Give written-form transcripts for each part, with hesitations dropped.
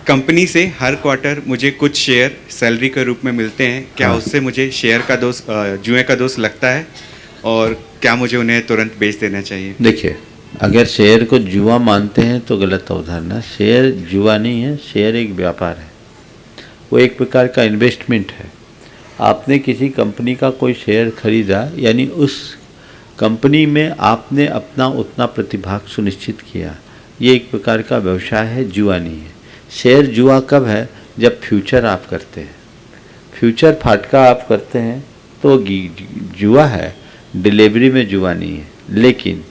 Company से हर quarter मुझे कुछ शेयर सैलरी के रूप में मिलते हैं, क्या हाँ। उससे मुझे शेयर का दोष जुए का दोष लगता है और क्या मुझे उन्हें तुरंत बेच देना चाहिए? देखिए, अगर शेयर को जुआ मानते हैं तो गलत अवधारणा। शेयर जुआ नहीं है, शेयर एक व्यापार है, वो एक प्रकार का इन्वेस्टमेंट है। आपने किसी कंपनी का कोई शेयर खरीदा, यानी उस कंपनी में आपने अपना उतना प्रतिभाग सुनिश्चित किया, ये एक प्रकार का व्यवसाय है, जुआ नहीं है। शेयर जुआ कब है? जब फ्यूचर आप करते हैं, फ्यूचर फाटका आप करते हैं तो जुआ है, डिलीवरी में जुआ नहीं है। लेकिन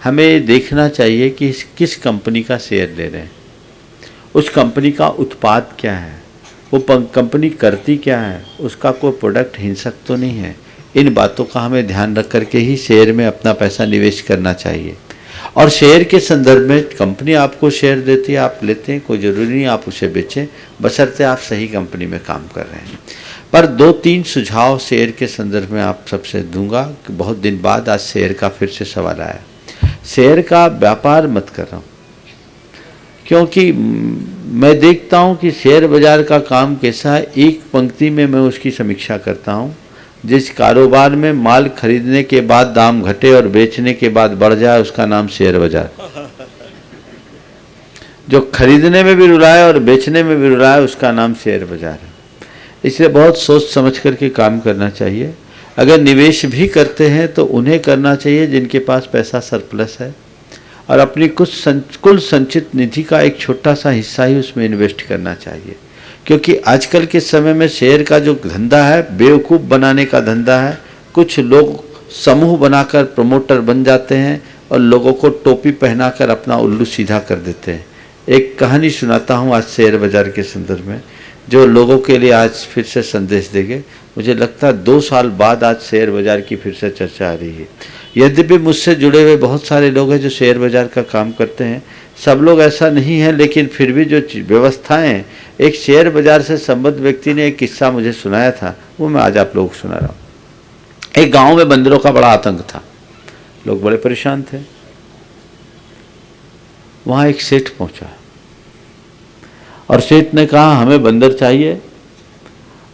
हमें ये देखना चाहिए कि किस कंपनी का शेयर ले रहे हैं, उस कंपनी का उत्पाद क्या है, वो कंपनी करती क्या है, उसका कोई प्रोडक्ट हिंसक तो नहीं है। इन बातों का हमें ध्यान रख करके ही शेयर में अपना पैसा निवेश करना चाहिए। और शेयर के संदर्भ में कंपनी आपको शेयर देती है, आप लेते हैं, कोई ज़रूरी नहीं आप उसे बेचें, बशर्ते आप सही कंपनी में काम कर रहे हैं। पर 2-3 सुझाव शेयर के संदर्भ में आप सबसे दूंगा कि बहुत दिन बाद आज शेयर का फिर से सवाल आया। शेयर का व्यापार मत कर रहा हूँ, क्योंकि मैं देखता हूँ कि शेयर बाज़ार का काम कैसा है। एक पंक्ति में मैं उसकी समीक्षा करता हूँ, जिस कारोबार में माल खरीदने के बाद दाम घटे और बेचने के बाद बढ़ जाए, उसका नाम शेयर बाजार। जो खरीदने में भी रुलाए और बेचने में भी रुलाए, उसका नाम शेयर बाजार है। इसलिए बहुत सोच समझ करके काम करना चाहिए। अगर निवेश भी करते हैं तो उन्हें करना चाहिए जिनके पास पैसा सरप्लस है, और अपनी कुल संचित निधि का एक छोटा सा हिस्सा ही उसमें इन्वेस्ट करना चाहिए। क्योंकि आजकल के समय में शेयर का जो धंधा है, बेवकूफ़ बनाने का धंधा है। कुछ लोग समूह बनाकर प्रमोटर बन जाते हैं और लोगों को टोपी पहनाकर अपना उल्लू सीधा कर देते हैं। एक कहानी सुनाता हूँ आज शेयर बाज़ार के संदर्भ में, जो लोगों के लिए आज फिर से संदेश देंगे। मुझे लगता है 2 साल बाद आज शेयर बाज़ार की फिर से चर्चा आ रही है। यद्यपि मुझसे जुड़े हुए बहुत सारे लोग हैं जो शेयर बाज़ार का काम करते हैं, सब लोग ऐसा नहीं है, लेकिन फिर भी जो व्यवस्थाएं हैं, एक शेयर बाज़ार से संबद्ध व्यक्ति ने एक किस्सा मुझे सुनाया था, वो मैं आज आप लोगों को सुना रहा हूँ। एक गांव में बंदरों का बड़ा आतंक था, लोग बड़े परेशान थे। वहाँ एक सेठ पहुँचा और सेठ ने कहा हमें बंदर चाहिए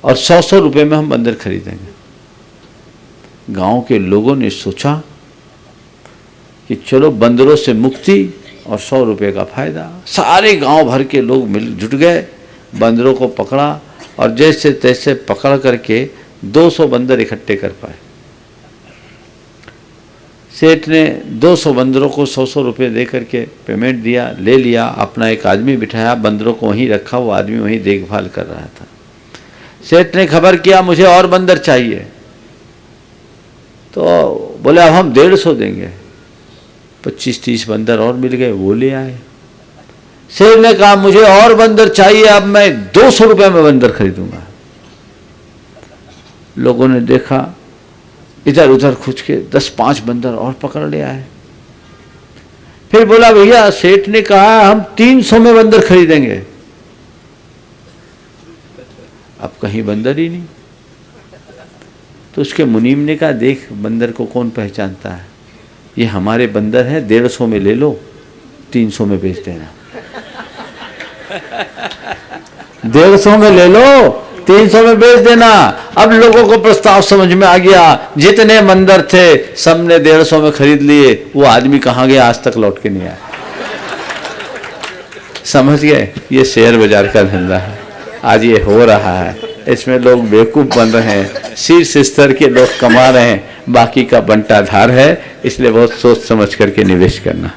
और 100-100 रुपये में हम बंदर खरीदेंगे। गांव के लोगों ने सोचा कि चलो बंदरों से मुक्ति और 100 रुपये का फायदा। सारे गांव भर के लोग जुट गए, बंदरों को पकड़ा और जैसे तैसे पकड़ करके 200 बंदर इकट्ठे कर पाए। सेठ ने 200 बंदरों को 100-100 रुपये दे करके पेमेंट दिया, ले लिया, अपना एक आदमी बिठाया, बंदरों को वहीं रखा, वो आदमी वहीं देखभाल कर रहा था। सेठ ने खबर किया मुझे और बंदर चाहिए, तो बोले अब हम 150 देंगे। 25-30 बंदर और मिल गए, वो ले आए। सेठ ने कहा मुझे और बंदर चाहिए, अब मैं 200 रुपये में बंदर खरीदूंगा। लोगों ने देखा, इधर उधर खुच के 10-5 बंदर और पकड़ ले आए। फिर बोला भैया सेठ ने कहा हम 300 में बंदर खरीदेंगे। अब कहीं बंदर ही नहीं। तो उसके मुनीम ने कहा देख बंदर को कौन पहचानता है, ये हमारे बंदर हैं, 150 में ले लो, 300 में बेच देना। 150 में ले लो, 300 में बेच देना। अब लोगों को प्रस्ताव समझ में आ गया, जितने बंदर थे सबने 150 में खरीद लिए। वो आदमी कहाँ गया, आज तक लौट के नहीं आया। समझ गए, ये शेयर बाजार का धंधा है, आज ये हो रहा है। इसमें लोग बेवकूफ़ बन रहे हैं, शीर्ष स्तर के लोग कमा रहे हैं, बाकी का बंटाधार है। इसलिए बहुत सोच समझ करके निवेश करना।